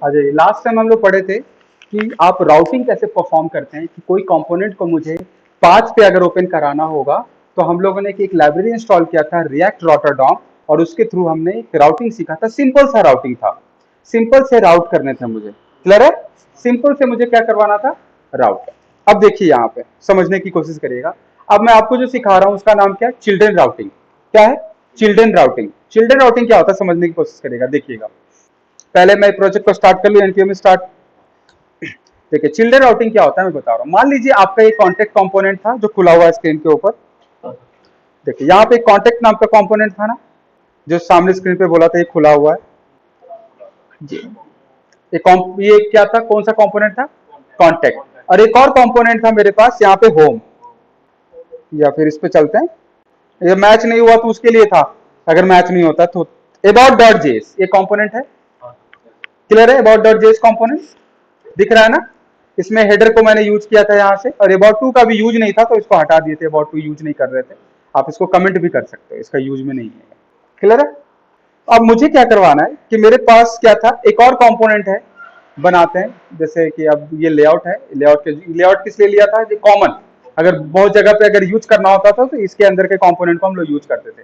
Ajay, last time हम लोग पढ़े थे कि आप राउटिंग कैसे परफॉर्म करते हैं कि कोई कंपोनेंट को मुझे पाथ पे अगर ओपन कराना होगा तो हम लोगों ने एक लाइब्रेरी इंस्टॉल किया था रिएक्ट रॉटरडॉम, और उसके थ्रू हमने एक राउटिंग सीखा था। सिंपल सा राउटिंग था, सिंपल से राउट करने थे मुझे। क्लियर है? सिंपल से मुझे क्या करवाना था? राउट। अब देखिए यहाँ पे समझने की कोशिश करिएगा। अब मैं आपको जो सिखा रहा हूँ उसका नाम क्या है? Children routing. क्या है? Children routing. चिल्ड्रन राउटिंग क्या होता है समझने की कोशिश करिएगा। देखिएगा, पहले मैं प्रोजेक्ट को स्टार्ट कर लूं, एनपीएम स्टार्ट। देखिए चिल्ड्रन राउटिंग क्या होता है मैं बता रहा हूं। मान लीजिए आपका एक कॉन्टेक्ट कंपोनेंट था जो खुला हुआ है स्क्रीन के ऊपर। देखिए यहाँ पे कॉन्टेक्ट नाम का कंपोनेंट था ना, जो सामने स्क्रीन पे बोला था ये खुला हुआ है जी। ये क्या था? कौन सा कंपोनेंट था? कॉन्टेक्ट। और एक और कंपोनेंट था मेरे पास यहाँ पे होम, या फिर इस पे चलते हैं। ये मैच नहीं हुआ तो उसके लिए था, अगर मैच नहीं होता तो अबाउट डॉट जेएस ये कंपोनेंट है। क्लियर है? अबाउट डॉट जेएस कंपोनेंट दिख रहा है ना? इसमें हेडर को मैंने यूज किया था यहाँ से, और अबाउट टू का भी यूज नहीं था तो इसको हटा दिए थे। अबाउट टू यूज नहीं कर रहे थे, आप इसको कमेंट भी कर सकते हो, इसका यूज में नहीं है। क्लियर है? अब मुझे क्या करवाना है कि मेरे पास क्या था, एक और कंपोनेंट है, बनाते हैं। जैसे कि अब ये लेआउट है, लेआउट किस लिए लिया था? ये कॉमन, अगर बहुत जगह पे अगर यूज करना होता था तो इसके अंदर के कंपोनेंट को हम लोग यूज करते थे।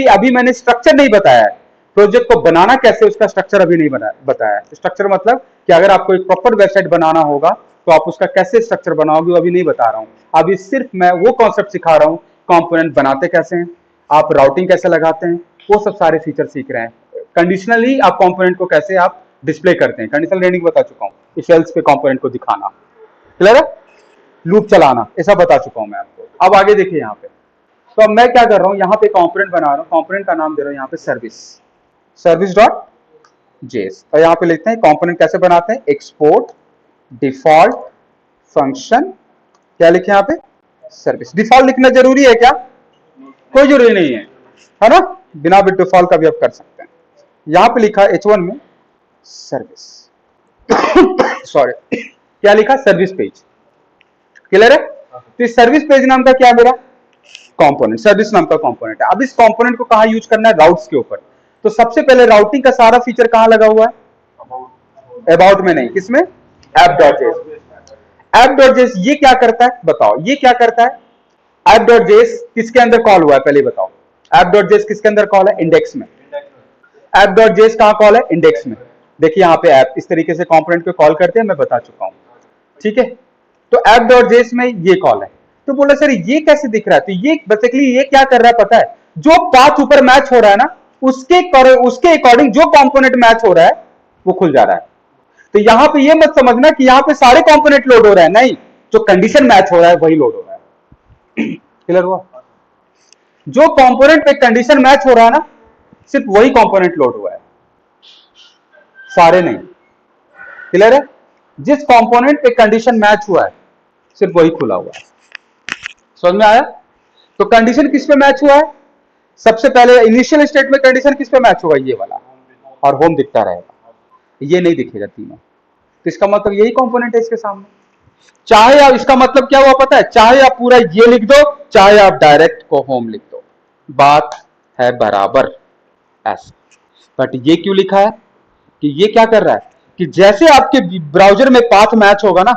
अभी मैंने स्ट्रक्चर नहीं बताया है, प्रोजेक्ट को बनाना कैसे उसका स्ट्रक्चर अभी नहीं बताया। स्ट्रक्चर मतलब कि अगर आपको एक प्रॉपर वेबसाइट बनाना होगा तो आप उसका कैसे स्ट्रक्चर बनाओगे वो अभी नहीं बता रहा हूं। अभी सिर्फ मैं वो कॉन्सेप्ट सिखा रहा हूं, कंपोनेंट बनाते कैसे हैं, आप राउटिंग कैसे लगाते हैं, वो सब सारे फीचर सीख रहे हैं। कंडीशनली आप कंपोनेंट को कैसे आप डिस्प्ले करते हैं, कंडीशनल रेंडरिंग बता चुका हूं, इफ एल्स पे कंपोनेंट को दिखाना। क्लियर है? लूप चलाना, ऐसा बता चुका हूं मैं आपको। अब आगे देखिए यहाँ पे, तो अब मैं क्या कर रहा हूं, यहाँ पे कंपोनेंट बना रहा हूं। कंपोनेंट का नाम दे रहा हूं यहाँ पे सर्विस, सर्विस डॉट जेएस। और यहाँ पे लिखते हैं कंपोनेंट कैसे बनाते हैं, एक्सपोर्ट डिफॉल्ट फंक्शन। क्या लिखे यहाँ पे? सर्विस। डिफॉल्ट लिखना जरूरी है क्या? कोई जरूरी नहीं है ना? बिना भी डिफॉल्ट का भी आप कर सकते हैं। यहां पे लिखा H1 में सर्विस सॉरी क्या लिखा? Service page. क्लियर है? तो इस सर्विस पेज नाम का क्या मेरा कंपोनेंट, सर्विस नाम का कंपोनेंट है। अब इस कंपोनेंट को कहां यूज करना है? राउट्स के ऊपर। तो सबसे पहले राउटिंग का सारा फीचर कहां लगा हुआ है? अबाउट में नहीं, किसमें? App dot JS. App dot JS ये क्या करता है बताओ, ये क्या करता है? ऐप डॉट जेएस किसके अंदर कॉल हुआ है पहले बताओ? ऐप डॉट जेएस किसके अंदर कॉल है? इंडेक्स में। ऐप डॉट जेएस कहां कॉल है? इंडेक्स में। देखिए यहाँ पे ऐप इस तरीके से कंपोनेंट को कॉल करते हैं, मैं बता चुका हूं। ठीक है? तो ऐप डॉट जेएस में ये कॉल है। तो बोला सर ये कैसे दिख रहा है? तो ये बेसिकली ये क्या कर रहा है पता है? जो पाथ ऊपर मैच हो रहा है ना, उसके अकॉर्डिंग जो कंपोनेंट मैच हो रहा है वो खुल जा रहा है। तो यहां पे ये मत समझना कि यहां पे सारे कंपोनेंट लोड हो रहे हैं, नहीं, जो कंडीशन मैच हो रहा है वही लोड हो रहा है। क्लियर हुआ? जो कंपोनेंट पे कंडीशन मैच हो रहा है ना, सिर्फ वही कंपोनेंट लोड हुआ है, सारे नहीं। क्लियर है? जिस कंपोनेंट पे कंडीशन मैच हुआ है सिर्फ वही खुला हुआ है। समझ में आया? तो कंडीशन किस पे मैच हुआ है? सबसे पहले इनिशियल स्टेट में कंडीशन किस पे मैच होगा? ये वाला, और होम दिखता रहेगा, ये नहीं दिखेगा तीनों। तो इसका मतलब यही कंपोनेंट है इसके सामने। चाहे आप, इसका मतलब क्या हुआ पता है? चाहे आप पूरा ये लिख दो, चाहे आप डायरेक्ट को होम लिख दो, बात है बराबर ऐसा। बट ये क्यों लिखा है कि ये क्या कर रहा है कि जैसे आपके ब्राउजर में पाथ मैच होगा ना,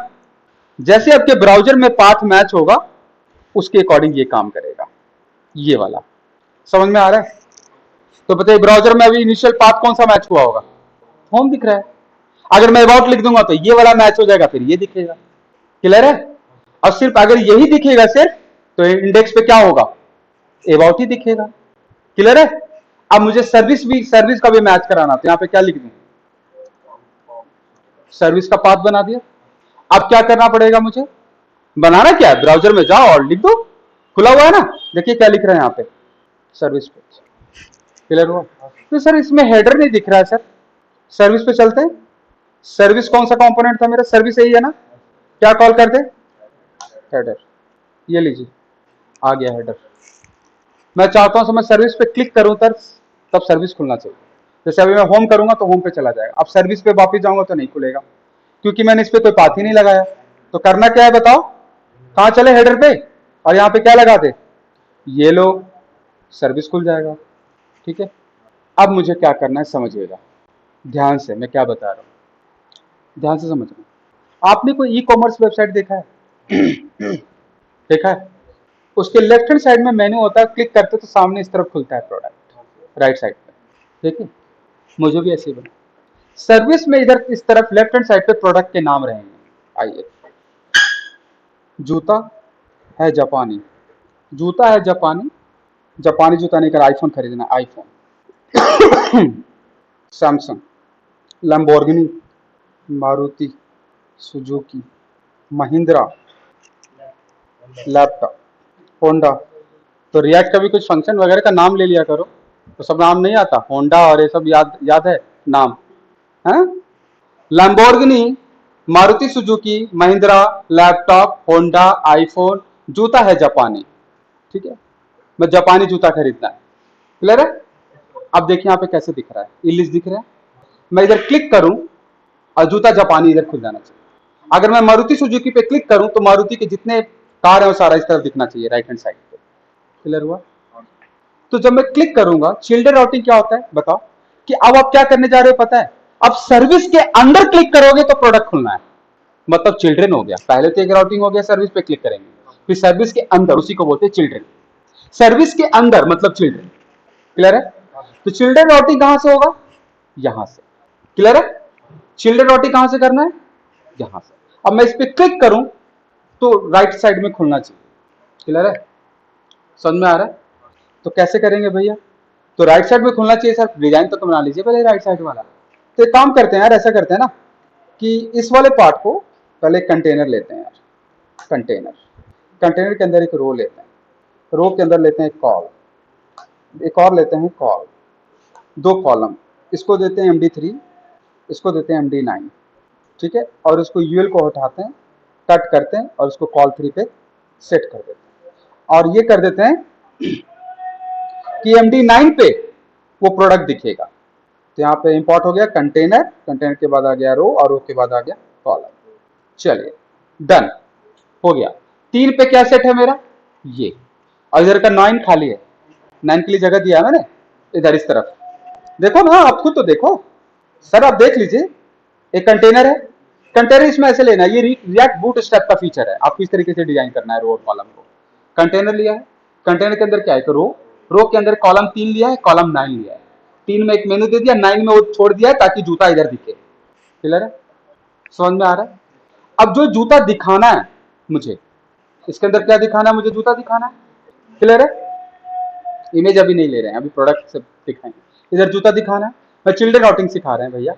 जैसे आपके ब्राउजर में पाथ मैच होगा उसके अकॉर्डिंग ये काम करेगा, ये वाला। समझ में आ रहा है? तो बताइए ब्राउजर में अभी इनिशियल पाथ कौन सा मैच हुआ होगा? होम दिख रहा है। अगर मैं अबाउट लिख दूंगा तो ये वाला मैच हो जाएगा, फिर ये दिखेगा। क्लियर है? और सिर्फ अगर यही दिखेगा सिर्फ, तो इंडेक्स पे क्या होगा? अबाउट ही दिखेगा। क्लियर है? अब मुझे सर्विस का भी मैच कराना, तो यहां पे क्या लिख दूं? सर्विस का पाथ बना दिया। अब क्या करना पड़ेगा मुझे? बनाना क्या है? ब्राउजर में जाओ और लिख दो, खुला हुआ है ना, देखिए क्या लिख रहे हैं यहाँ पे, सर्विस पेज। क्लियर हुआ? तो सर इसमें हेडर नहीं दिख रहा है सर। सर्विस पे चलते हैं। सर्विस कौन सा कंपोनेंट था मेरा? सर्विस यही है ना? क्या कॉल करते? हेडर। ये लीजिए आ गया हेडर। मैं चाहता हूं मैं सर्विस पे क्लिक करूं तब सर्विस खुलना चाहिए। जैसे अभी मैं होम करूंगा तो होम पे चला जाएगा। अब सर्विस पे वापस जाऊंगा तो नहीं खुलेगा, क्योंकि मैंने इस पे कोई पाथ ही नहीं लगाया। तो करना क्या है बताओ? कहां चले? हेडर पे, और यहां पे क्या लगा दे? ये लो, सर्विस खुल जाएगा। ठीक है? अब मुझे क्या करना है समझिएगा ध्यान से, मैं क्या बता रहा हूं। ध्यान से समझना। आपने कोई ई कॉमर्स वेबसाइट देखा है? देखा है? उसके लेफ्ट हैंड साइड में मेन्यू होता है, क्लिक करते तो सामने इस तरफ खुलता है प्रोडक्ट, राइट साइड पे। ठीक है, मुझे भी ऐसे ही बना। सर्विस में इधर इस तरफ लेफ्ट हैंड साइड पे प्रोडक्ट के नाम रहेंगे। आइए, जूता है जापानी, जूता है जापानी, जापानी जूता नहीं कर आईफोन खरीदना, iPhone. Samsung, Lamborghini, Maruti Suzuki, Mahindra, laptop, Honda. तो रिएक्ट का भी कुछ फंक्शन वगैरह का नाम ले लिया करो, तो सब नाम नहीं आता, होंडा और ये सब याद याद है नाम है। Lamborghini, Maruti Suzuki, Mahindra, laptop, Honda, iPhone, जूता है जापानी। ठीक है, मैं जापानी जूता खरीदना है। क्लियर है? अब देखिए यहाँ पे कैसे दिख रहा है, इलिस दिख रहा है। मैं इधर क्लिक करूं और जूता जापानी इधर खुल जाना चाहिए। अगर मैं मारुति सुजुकी पे क्लिक करूं तो मारुति के जितने कार है वो सारा इस तरफ दिखना चाहिए, राइट हैंड साइड पे। क्लियर हुआ? तो जब मैं क्लिक करूंगा, चिल्ड्रन राउटिंग क्या होता है बताओ, कि अब आप क्या करने जा रहे हो पता है? अब सर्विस के अंदर क्लिक करोगे तो प्रोडक्ट खुलना है, मतलब चिल्ड्रन हो गया। पहले तो एक राउटिंग हो गया, सर्विस पे क्लिक करेंगे, फिर सर्विस के अंदर, उसी को बोलते हैं चिल्ड्रन। सर्विस के अंदर मतलब चिल्ड्रन। क्लियर है? तो चिल्ड्रन राउटिंग कहां से होगा? यहां से। क्लियर है? चिल्ड्रन राउटिंग कहां से करना है? यहां से। अब मैं इस पर क्लिक करूं तो राइट साइड में खुलना चाहिए। क्लियर है? समझ में आ रहा है? तो कैसे करेंगे भैया? तो राइट साइड में खुलना चाहिए सर, डिजाइन तो बना लीजिए पहले राइट साइड वाला। तो एक काम करते हैं यार, ऐसा करते हैं ना कि इस वाले पार्ट को पहले कंटेनर लेते हैं यार। कंटेनर, कंटेनर के अंदर एक रो लेते हैं, रो के अंदर लेते हैं एक कॉल, एक और लेते हैं कॉल, दो कॉलम, इसको देते हैं MD3, इसको देते हैं MD9। ठीक है, और इसको यूएल को हटाते हैं, कट करते हैं और इसको कॉल 3 पे सेट कर देते हैं। और ये कर देते हैं कि MD9 पे वो प्रोडक्ट दिखेगा। तो यहाँ पे इंपोर्ट हो गया कंटेनर, कंटेनर के बाद आ गया रो, और रो के बाद आ गया कॉलम। चलिए डन हो गया। 3 पे क्या सेट है मेरा? ये। और इधर का 9 खाली है, 9 के लिए जगह दिया है मैंने इधर इस तरफ। देखो ना, आप खुद तो देखो सर, आप देख लीजिए। एक कंटेनर है, कंटेनर इसमें ऐसे लेना है, ये रिएक्ट बूट स्टेप का फीचर है, आपको इस तरीके से डिजाइन करना है रो और कॉलम को। कंटेनर लिया है, कंटेनर के अंदर क्या है? रो, रो के अंदर कॉलम 3 लिया है, कॉलम 9 लिया है। 3 में एक मेनू दे दिया, 9 में वो छोड़ दिया है ताकि जूता इधर दिखे। क्लियर है? समझ में आ रहा है? अब जो जूता दिखाना है मुझे, इसके अंदर क्या दिखाना है? मुझे जूता दिखाना है। क्लियर है? इमेज अभी नहीं ले रहे हैं, अभी प्रोडक्ट से दिखाएंगे। इधर जूता दिखाना है, मैं चिल्ड्रन राउटिंग सिखा रहे हैं भैया।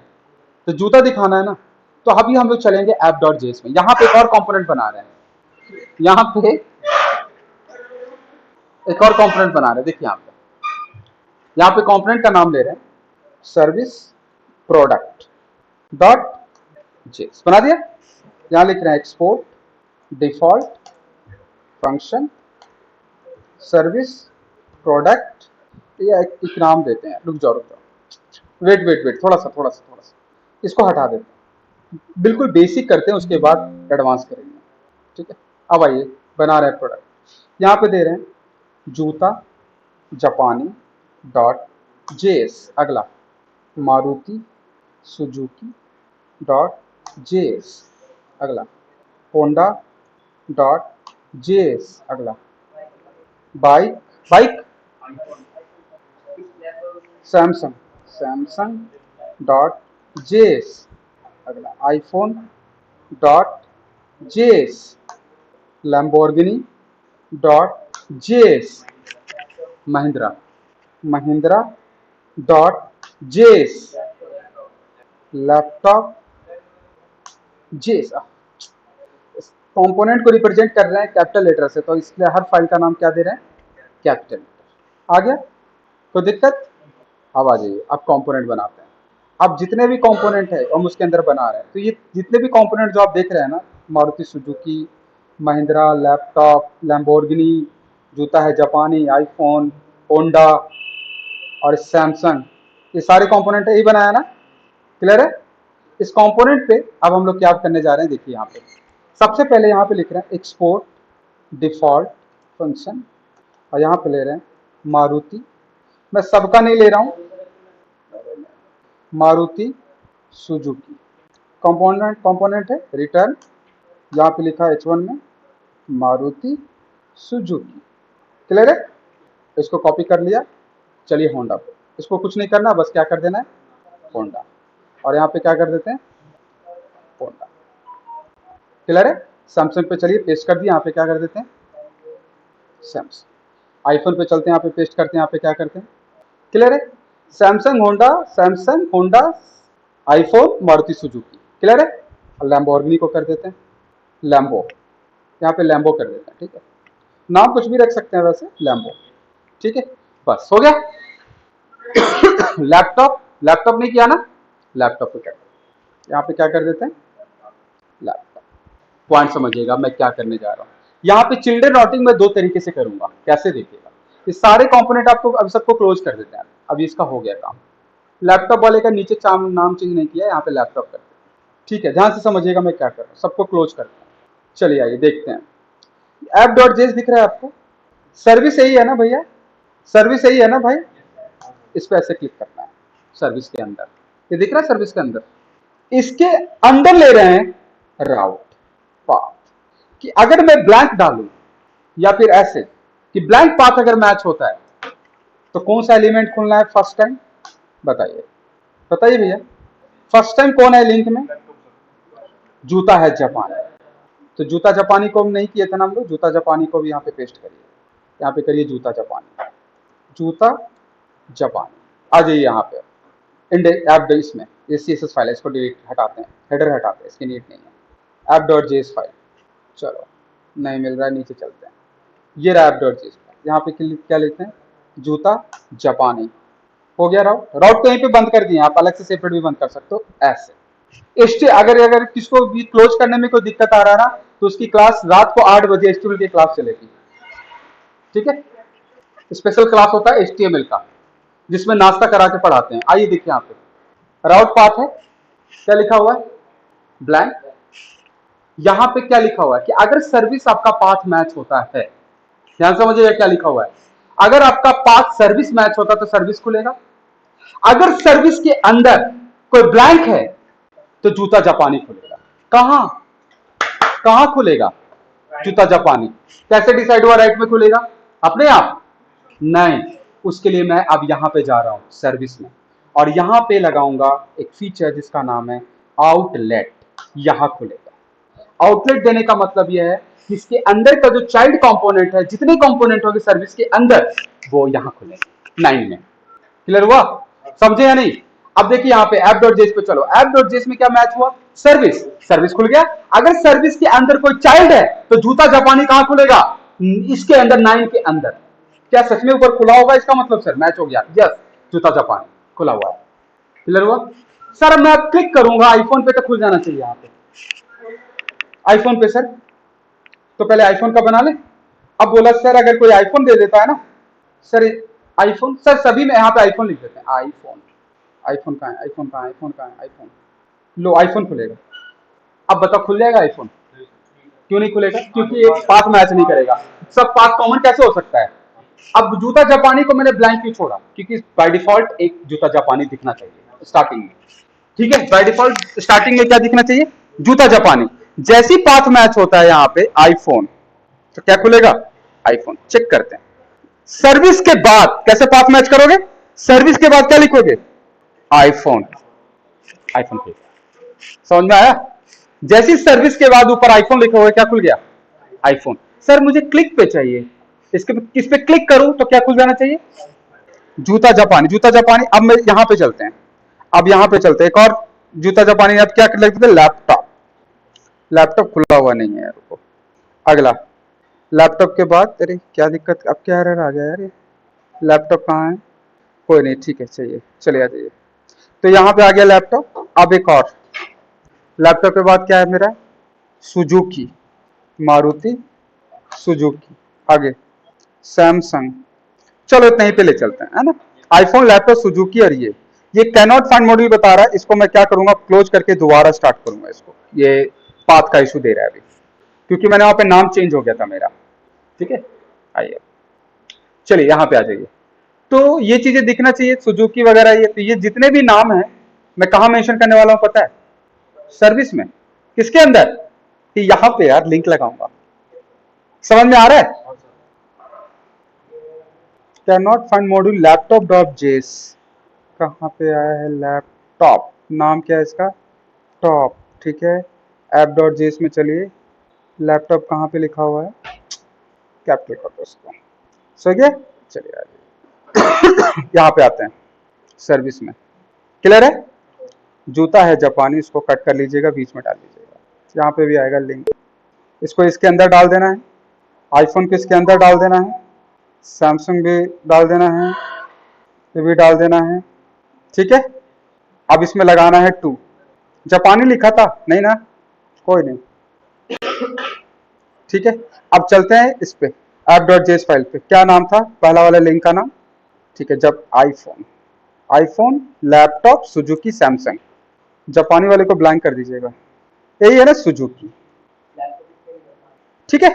तो जूता दिखाना है ना, तो अभी हम लोग चलेंगे app.js में। यहाँ पे एक और कंपोनेंट बना रहे हैं, यहाँ पे एक और कंपोनेंट बना रहे हैं। देखिए यहाँ पे कंपोनेंट का नाम ले रहे हैं सर्विस प्रोडक्ट डॉट जेस, बना दिया। यहाँ लिख रहे हैं export default function service product, या एक नाम देते हैं, रुक जाओ, वेट वेट वेट, थोड़ा सा इसको हटा देते हैं। बिल्कुल बेसिक करते हैं, उसके बाद एडवांस करेंगे। ठीक है, अब आइए बना रहे हैं प्रोडक्ट। यहाँ पे दे रहे हैं जूता जापानी डॉट जेएस। अगला मारुति सुजुकी डॉट जेएस। अगला होंडा डॉट जेएस। अगला bike, bike Samsung, Samsung dot JS. अगला iPhone dot JS. Lamborghini dot JS. Mahindra, Mahindra dot JS. Laptop JS. Component को रिप्रेजेंट कर रहे हैं कैपिटल लेटर से, तो इसलिए हर फाइल का नाम क्या दे रहे हैं? Capital letter. आ गया? कोई दिक्कत? अब आ जाइए, अब कंपोनेंट बनाते हैं। अब जितने भी कंपोनेंट है हम उसके अंदर बना रहे हैं। तो ये जितने भी कंपोनेंट जो आप देख रहे हैं ना, Maruti Suzuki, Mahindra, laptop, Lamborghini, जूता है जापानी, आईफोन, होंडा और सैमसंग, ये सारे कंपोनेंट यही बनाया ना। क्लियर है? इस कंपोनेंट पे अब हम लोग क्या करने जा रहे हैं, देखिए यहाँ पे सबसे पहले यहाँ पे लिख रहे हैं एक्सपोर्ट डिफॉल्ट फंक्शन, और यहाँ पे ले रहे हैं मारुति, मैं सबका नहीं ले रहा हूँ, मारुति सुजुकी। कंपोनेंट है रिटर्न, यहाँ पे लिखा है H1 में मारुति सुजुकी। क्लियर है? इसको कॉपी कर लिया। चलिए होंडा पे, इसको कुछ नहीं करना, बस क्या कर देना है होंडा, और यहाँ पे क्या कर देते हैं होंडा। क्लियर है? सैमसंग पे चलिए पेस्ट कर दिया, यहाँ पे क्या कर देते हैं सैमसंग। आईफोन पे चलते हैं, यहाँ पे पेस्ट करते हैं, यहाँ पे क्या करते हैं क्लियर है Samsung Honda iPhone Maruti Suzuki. Clear है? लैम्बोर्गिनी को कर देते हैं लैम्बो, यहाँ पे लैम्बो कर देते हैं। ठीक है, नाम कुछ भी रख सकते हैं वैसे, लैम्बो। ठीक है, बस हो गया। लैपटॉप नहीं किया ना, लैपटॉप पे क्या यहाँ पे क्या कर देते हैं लैपटॉप। पॉइंट समझिएगा मैं क्या करने जा रहा हूँ। यहाँ पे चिल्ड्रन राउटिंग में दो तरीके से करूंगा, कैसे देखिएगा। ये सारे कंपोनेंट आपको अब सबको क्लोज कर देते हैं। अभी इसका हो गया काम। लैपटॉप वाले का नीचे नाम चेंज नहीं किया, यहाँ पे लैपटॉप करते हैं। ठीक है, ध्यान से समझिएगा मैं क्या कर रहा हूँ, सबको क्लोज करते हैं। चलिए आइए देखते हैं। app.js दिख रहा है आपको? सर्विस यही है ना भैया, सर्विस यही है ना भाई? इस पे ऐसे क्लिक करना है सर्विस के अंदर, ये दिख रहा है सर्विस के अंदर। इसके अंदर ले रहे हैं राउट पाथ, कि अगर मैं ब्लैंक डालूं या फिर ऐसे कि ब्लैंक पाथ अगर मैच होता है तो कौन सा एलिमेंट खोलना है फर्स्ट टाइम, बताइए भैया। फर्स्ट टाइम कौन है लिंक में? जूता है जापान। तो जूता जापानी को हम नहीं किए थे ना हम लोग, जूता जापानी को भी यहाँ पे पेस्ट करिए, यहाँ पे करिए जूता जापानी। आ जाइए यहाँ पे ऐप इसमें ये CSS फाइल है, इसको डिलीट हटाते हैं, हेडर हटाते हैं, इसकी नीड नहीं है। app.js फाइल, चलो नहीं मिल रहा है, नीचे चलते हैं। ये रहा app.js फाइल, यहाँ पे क्या लेते हैं जूता जापानी। हो गया राउट कहीं पे बंद कर दिए, आप अलग से सेपरेट भी बंद कर सकते हो ऐसे। अगर किसको भी क्लोज करने में कोई दिक्कत आ रहा है ना, तो उसकी क्लास रात को 8 बजे HTML की क्लास चलेगी। ठीक है, स्पेशल क्लास होता है HTML का, जिसमें नाश्ता करा के पढ़ाते हैं। आइए देखिए यहाँ पे राउट पाथ है, क्या लिखा हुआ है ब्लैंक। यहाँ पे क्या लिखा हुआ है कि अगर सर्विस आपका पाथ मैच होता है, ध्यान समझिएगा क्या लिखा हुआ है। अगर आपका पाथ सर्विस मैच होता तो सर्विस खुलेगा, अगर सर्विस के अंदर कोई ब्लैंक है तो जूता जापानी खुलेगा। कहां खुलेगा जूता जापानी? कैसे डिसाइड हुआ राइट में खुलेगा अपने आप? नहीं, उसके लिए मैं अब यहां पे जा रहा हूं सर्विस में, और यहां पे लगाऊंगा एक फीचर जिसका नाम है आउटलेट। यहां खुलेगा। आउटलेट देने का मतलब यह है कि इसके अंदर का जो चाइल्ड कंपोनेंट है, जितने कंपोनेंट होंगे सर्विस के अंदर, वो यहां खुलेंगे 9 में। क्लियर हुआ? समझे या नहीं? अब देखिए यहाँ पे app.js पे चलो, app.js में क्या मैच हुआ? सर्विस खुल गया। अगर सर्विस के अंदर कोई चाइल्ड है तो जूता जापानी कहां खुलेगा? इसके अंदर 9 के अंदर। क्या सच में ऊपर खुला होगा? इसका मतलब सर मैच हो गया। यस, जूता जापानी खुला हुआ है। क्लियर हुआ? सर मैं अब क्लिक करूंगा आईफोन पे तो खुल जाना चाहिए यहाँ पे। आईफोन पे सर, तो पहले आईफोन का बना ले। अब बोला सर अगर कोई आईफोन दे देता है ना, सर आईफोन, सर सभी में यहाँ पे आईफोन लिख देते हैं। आईफोन कहाँ है? आईफोन लो, आईफोन खुलेगा। अब बताओ खुल जाएगा आईफोन? क्यों नहीं खुलेगा? क्योंकि एक पाथ मैच नहीं करेगा। सब पाथ कॉमन कैसे हो सकता है? अब जूता जापानी को मैंने ब्लैंक क्यों छोड़ा? क्योंकि बाय डिफॉल्ट एक जूता जापानी दिखना चाहिए स्टार्टिंग में। ठीक है, बाय डिफॉल्ट स्टार्टिंग में क्या दिखना चाहिए? जूता जापानी। जैसी पाथ मैच होता है यहाँ पे आईफोन, तो क्या खुलेगा? आईफोन। चेक करते हैं। सर्विस के बाद कैसे पाथ मैच करोगे? सर्विस के बाद क्या लिखोगे? आईफोन खुल गया। समझ में आया? जैसी सर्विस के बाद ऊपर आईफोन लिखा हुआ, क्या खुल गया? आईफोन। सर मुझे क्लिक पे चाहिए, किस पे क्लिक करूं तो क्या खुल जाना चाहिए? जूता जापानी। अब मैं यहां पे चलते हैं, एक और जूता जापानी। अब क्या लिखते थे? लैपटॉप खुला हुआ नहीं है। रुको, अगला लैपटॉप के बाद, अरे क्या दिक्कत, अब क्या एरर आ गया यार? लैपटॉप कहाँ है? कोई नहीं, ठीक है, चाहिए, चले आ जाइए। तो यहाँ पे आ गया लैपटॉप। अब एक और लैपटॉप के बाद क्या है मेरा? Suzuki, Maruti Suzuki. आगे सैमसंग। चलो इतना ही पे ले चलते हैं, है ना? IPhone, laptop, Suzuki. और ये कैनॉट फाइंड मॉड्यूल बता रहा है, इसको मैं क्या करूंगा, क्लोज करके दोबारा स्टार्ट करूंगा इसको। ये पाथ का इशू दे रहा है अभी, क्योंकि मैंने वहां पे नाम चेंज हो गया था मेरा। ठीक है, आइए चलिए यहाँ पे आ जाइए। तो ये चीजें दिखना चाहिए, सुजुकी वगैरह। ये जितने भी नाम है मैं कहाँ मेंशन करने वाला हूँ पता है? सर्विस में, किसके अंदर, कि यहां पे यार लिंक लगाऊंगा। समझ में आ रहा है? Can not find module laptop dot जेस, कहाँ पे आया है लैपटॉप, नाम क्या है इसका, टॉप, ठीक है। ऐप डॉट जेस में चलिए, लैपटॉप कहाँ पे लिखा हुआ है, कैपिटल कर दो उसको, सो गया। चलिए यार यहाँ पे आते हैं सर्विस में, क्लियर है। जूता है जापानी, इसको कट कर लीजिएगा, बीच में डाल लीजिएगा, यहाँ पे भी आएगा लिंक, इसको इसके अंदर डाल देना है, आईफोन को इसके अंदर डाल देना है, सैमसंग भी डाल देना है, ये भी डाल देना है, ठीक है। अब इसमें लगाना है 2, जापानी लिखा था नहीं ना, कोई नहीं, ठीक है। अब चलते हैं इस पे, ऐप डॉट जेएस फाइल पे, क्या नाम था पहला वाला लिंक का नाम, ठीक है। जब आईफोन लैपटॉप सुजुकी सैमसंग, जापानी वाले को ब्लैंक कर दीजिएगा, यही है ना सुजुकी, ठीक है।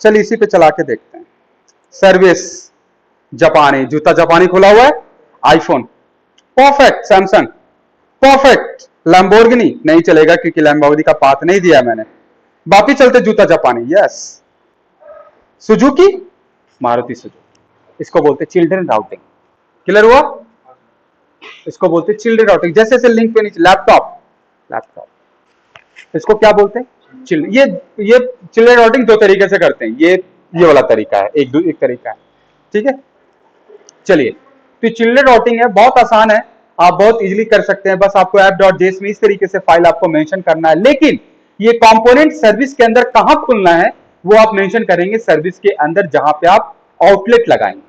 चलिए इसी पे चला के देखते हैं। सर्विस जापानी, जूता जापानी खुला हुआ है, iPhone perfect, Samsung perfect, Lamborghini नहीं चलेगा क्योंकि लैम्बोर्गिनी का पाथ नहीं दिया मैंने। वापिस चलते जूता जापानी, यस, सुजुकी मारुति सुजुकी, इसको बोलते चिल्ड्रन राउटिंग, क्लियर हुआ। इसको बोलते चिल्ड्रन राउटिंग, जैसे जैसे लिंक पे नीचे लैपटॉप, इसको क्या बोलते हैं ये चिल्ड्रन राउटिंग दो तरीके से करते हैं, ये वाला तरीका है, एक तरीका है, ठीक है। चलिए तो चिल्ड्रन राउटिंग है, बहुत आसान है, आप बहुत इजीली कर सकते हैं, बस आपको ऐप डॉट जेएस में इस तरीके से फाइल आपको मेंशन करना है, लेकिन ये कंपोनेंट सर्विस के अंदर कहां खुलना है वो आप मेंशन करेंगे सर्विस के अंदर, जहां पे आप आउटलेट लगाएंगे।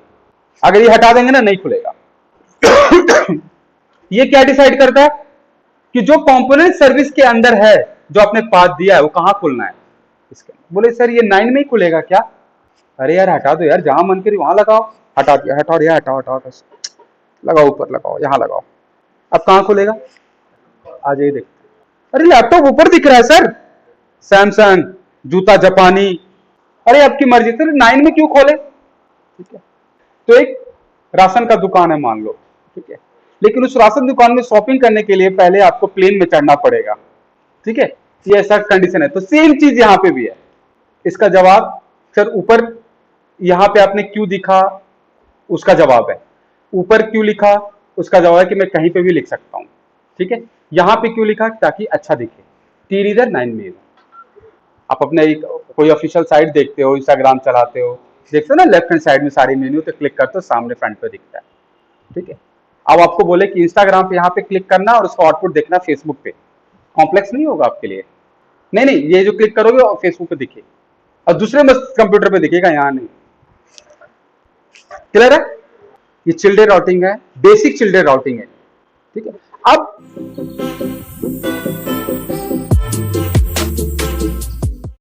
अगर ये हटा देंगे ना नहीं खुलेगा। ये क्या डिसाइड करता है कि जो कंपोनेंट सर्विस के अंदर है, जो आपने पाथ दिया है वो कहां खुलना है इसके। बोले सर ये 9 में ही खुलेगा क्या, अरे यार हटा दो यार, जहां मन करी वहां लगाओ, हटा दिया, हटाओ यार, हटाओ, लगाओ ऊपर, लगाओ यहां लगाओ, अब कहां खुलेगा, आ जाइए देखते। अरे लैपटॉप ऊपर दिख रहा है सर, सैमसंग, जूता जापानी, अरे आपकी मर्जी सर 9 में क्यों खोले, ठीक है। तो एक राशन का दुकान है मान लो, ठीक है, लेकिन उस राशन दुकान में शॉपिंग करने के लिए पहले आपको प्लेन में चढ़ना पड़ेगा, ठीक है, ये ऐसा कंडीशन है। तो सेम चीज यहां पे भी है। इसका जवाब सर ऊपर यहां पे आपने क्यों दिखा, उसका जवाब है, ऊपर क्यों लिखा उसका जवाब है कि मैं कहीं पे भी लिख सकता हूं, ठीक है। यहां पे क्यों लिखा, ताकि अच्छा दिखे, तीर इधर 9 में। आप अपने कोई ऑफिशियल साइट देखते हो, इंस्टाग्राम चलाते हो, देखते हो ना लेफ्ट हैंड साइड में सारी मेन्यू पे क्लिक करते हो, सामने फ्रंट पे दिखता है, ठीक है। अब आपको बोले कि इंस्टाग्राम पे यहाँ पे क्लिक करना और उसका आउटपुट देखना फेसबुक पे, कॉम्प्लेक्स नहीं होगा आपके लिए, नहीं ये जो क्लिक करोगे फेसबुक पे दिखे और दूसरे कंप्यूटर पे दिखेगा, यहाँ नहीं, क्लियर है। ये चिल्ड्रन राउटिंग है, बेसिक चिल्ड्रन राउटिंग है, ठीक है। अब